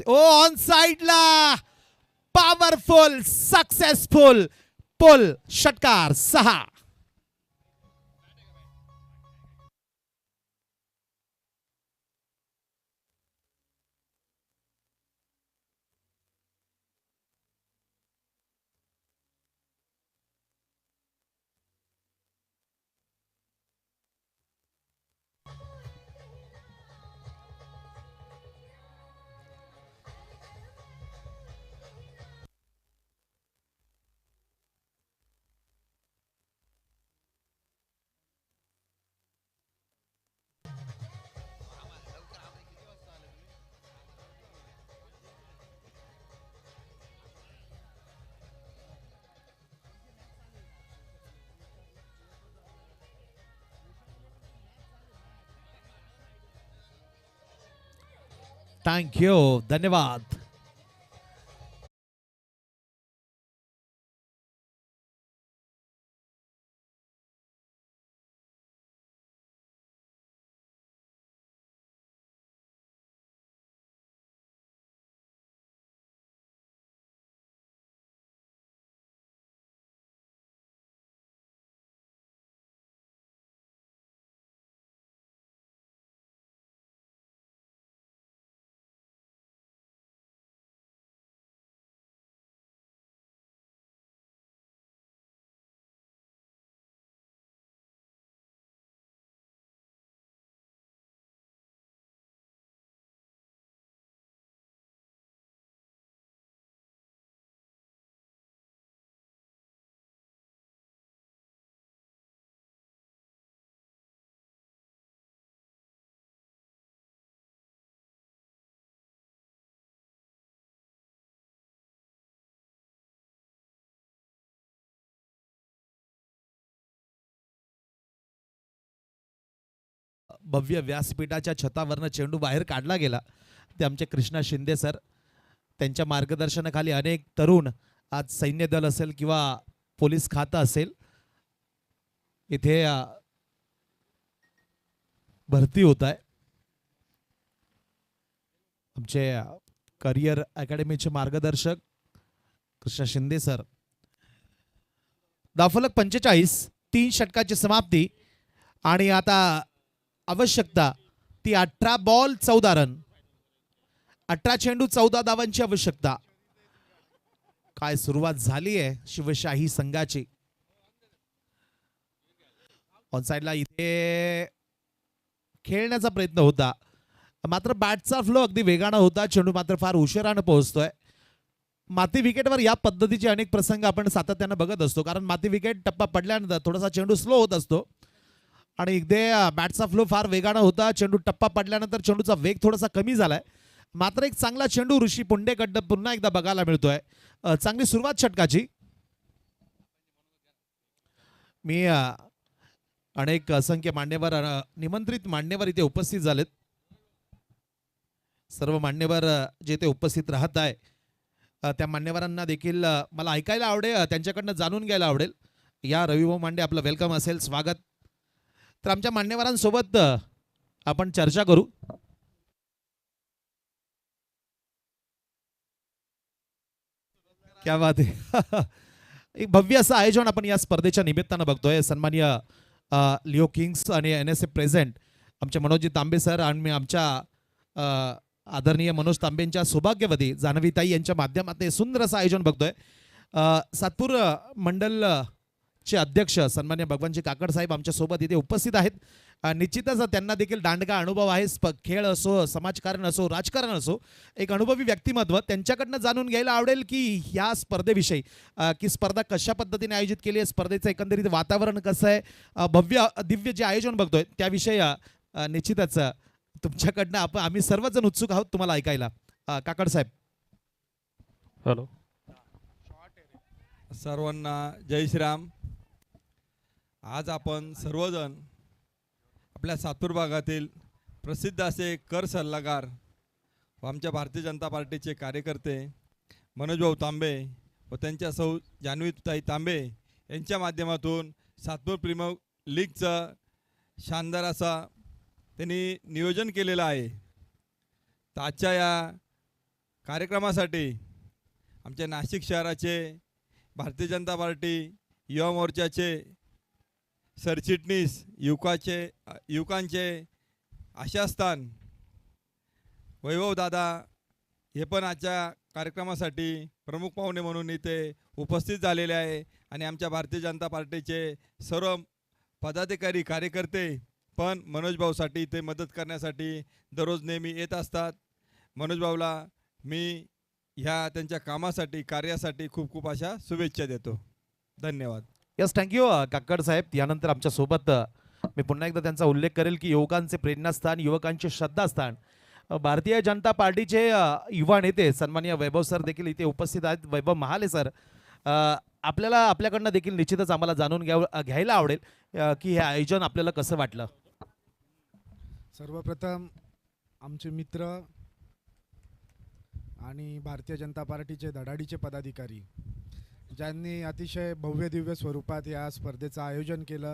ऑन साइडला पॉवरफुल सक्सेसफुल पुल, षटकार 6. थँक यू, धन्यवाद. भव्य व्यासपीठाच्या छतावरनं चेंडू बाहेर काढला गेला. ते आमचे कृष्णा शिंदे सर, त्यांच्या मार्गदर्शनाखाली अनेक तरुण आज सैन्य दल असेल किंवा पोलीस खातं असेल इथे भरती होत आहे. आमचे करिअर अकॅडमीचे मार्गदर्शक कृष्णा शिंदे सर. धावफलक 45, 3 षटकाची समाप्ती आणि आता आवश्यकता ती 18 बॉल 14 रन, 18 चेंडू 14 धावांची आवश्यकता. काय सुरुवात झाली आहे शिवशाही संघाची. ऑन साइडला इथे खेळण्याचा प्रयत्न होता, मात्र बॅटचा फ्लो अगदी वेगानं होता. चेंडू मात्र फार उशिरानं पोहोचतोय. माती विकेटवर या पद्धतीचे अनेक प्रसंग आपण सातत्यानं बघत असतो, कारण माती विकेट टप्पा पडल्यानंतर थोडासा चेंडू स्लो होत असतो आणि इथे बॅटचा फ्लो फार वेगानं होता. चेंडू टप्पा पडल्यानंतर चेंडूचा वेग थोडासा कमी झालाय. मात्र एक चांगला चेंडू ऋषी पुंडेकडनं पुन्हा एकदा बघायला मिळतोय. चांगली सुरुवात षटकाची. मी अनेक असंख्य मान्यवर निमंत्रित मान्यवर इथे उपस्थित झालेत. सर्व मान्यवर जे ते उपस्थित राहत आहे त्या मान्यवरांना देखील मला ऐकायला आवडेल, त्यांच्याकडनं जाणून घ्यायला आवडेल. या रविभाऊ मांडे, आपलं वेलकम असेल, स्वागत. तर आमच्या मान्यवरांसोबत आपण चर्चा करू. क्या बात आहे. एक भव्य असं आयोजन आपण या स्पर्धेच्या निमित्तानं बघतोय. सन्माननीय लिओ किंग्स आणि NSA प्रेझेंट आमचे मनोजी तांबे सर आणि आमच्या आदरणीय मनोज तांबेंच्या सौभाग्यवती जान्हवीताई यांच्या माध्यमातून सुंदर असं आयोजन बघतोय. सातपूर मंडलचे अध्यक्ष सन्माननीय भगवानजी काकड साहेब आमच्या सोबत इथे उपस्थित आहेत. निश्चितच त्यांना देखील दांडगा अनुभव आहे. खेळ असो, समाजकारण असो, राजकारण असो, एक अनुभवी व्यक्तिमत्व. त्यांच्याकडनं जाणून घ्यायला आवडेल की ह्या स्पर्धेविषयी, की स्पर्धा कशा पद्धतीने आयोजित केली आहे, स्पर्धेचं एकंदरीत वातावरण कसं आहे, भव्य दिव्य जे आयोजन बघतोय त्याविषयी निश्चितच तुमच्याकडनं आम्ही सर्वजण उत्सुक आहोत तुम्हाला ऐकायला. काकड साहेब. हॅलो, सर्वांना जय श्रीराम. आज आपण सर्वजण आपल्या सातपूर भागातील प्रसिद्ध असे कर सल्लागार व आमच्या भारतीय जनता पार्टीचे कार्यकर्ते मनोजभाऊ तांबे व त्यांच्या सौ जान्हवीताई तांबे यांच्या माध्यमातून सातपूर प्रीमियर लीगचं शानदार असा त्यांनी नियोजन केलेलं आहे. तर आजच्या या कार्यक्रमासाठी आमच्या नाशिक शहराचे भारतीय जनता पार्टी युवा मोर्चाचे सरचिटणीस, युवकांचे आशास्थान वैभव दादा हे पण आजच्या कार्यक्रमासाठी प्रमुख पाहुणे म्हणून इथे उपस्थित झालेले आहे. आणि आमच्या भारतीय जनता पार्टीचे सर्व पदाधिकारी, कार्यकर्ते पण मनोजभाऊसाठी इथे मदत करण्यासाठी दररोज नेहमी येत असतात. मनोजभाऊला मी ह्या त्यांच्या कामासाठी, कार्यासाठी खूप खूप अशा शुभेच्छा देतो. धन्यवाद. यस, थँक्यू काकड साहेब. यानंतर आमच्या सोबत मी पुन्हा एकदा त्यांचा उल्लेख करेल की युवकांचे प्रेरणास्थान, युवकांचे श्रद्धास्थान भारतीय जनता पार्टीचे युवा नेते सन्माननीय वैभव सर देखील इथे उपस्थित आहेत. वैभव महाले सर, आपल्याकडनं देखील निश्चितच आम्हाला जाणून घ्यायला आवडेल की हे आयोजन आपल्याला कसं वाटलं. सर्वप्रथम आमचे मित्र आणि भारतीय जनता पार्टीचे धडाडीचे पदाधिकारी ज्यांनी अतिशय भव्य दिव्य स्वरूपात या स्पर्धेचं आयोजन केलं